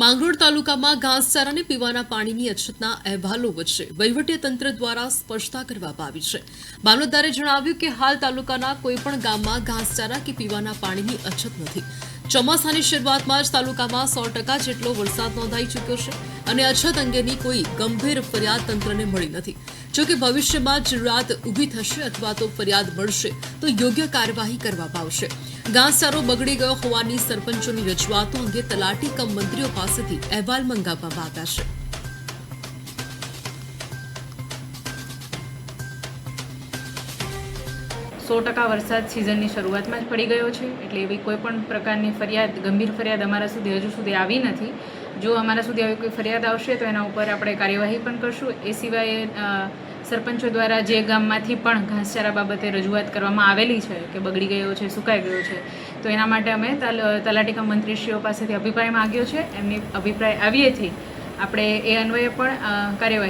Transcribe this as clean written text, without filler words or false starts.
માંગરોળ તાલુકામાં ઘાસચારાને પીવાના પાણીની અછતના અહેવાલો વચ્ચે વહીવટી તંત્ર દ્વારા સ્પષ્ટતા કરવામાં આવી છે। મામલતદારે જણાવ્યું કે હાલ તાલુકાના કોઈપણ ગામમાં ઘાસચારા કે પીવાના પાણીની અછત નથી। ચોમાસાની શરૂઆતમાં જ તાલુકામાં 100% જેટલો વરસાદ નોંધાઈ ચૂક્યો છે અને અછત અંગેની કોઈ ગંભીર ફરિયાદ તંત્રને મળી નથી। જો કે ભવિષ્યમાં જરૂરિયાત ઊભી થશે અથવા તો ફરિયાદ મળશે તો યોગ્ય કાર્યવાહી કરવામાં આવશે। ઘાસચારો બગડી ગયો હોવાની સરપંચોની રજૂઆતો અંગે તલાટી કમ મંત્રીઓ પાસેથી અહેવાલ મંગાવવામાં આવ્યા છે। 100% વરસાદ સિઝનની શરૂઆતમાં જ પડી ગયો છે, એટલે એવી કોઈ પણ પ્રકારની ફરિયાદ, ગંભીર ફરિયાદ અમારા સુધી હજુ સુધી આવી નથી। જો અમારા સુધી આવી કોઈ ફરિયાદ આવશે તો એના ઉપર આપણે કાર્યવાહી પણ કરશું। એ સિવાય સરપંચો દ્વારા જે ગામમાંથી પણ ઘાસચારા બાબતે રજૂઆત કરવામાં આવેલી છે કે બગડી ગયો છે, સુકાઈ ગયો છે, તો એના માટે અમે તલાટી કમ મંત્રીશ્રીઓ પાસેથી અભિપ્રાય માગ્યો છે। એમની અભિપ્રાય આવ્યેથી આપણે એ અન્વયે પણ કાર્યવાહી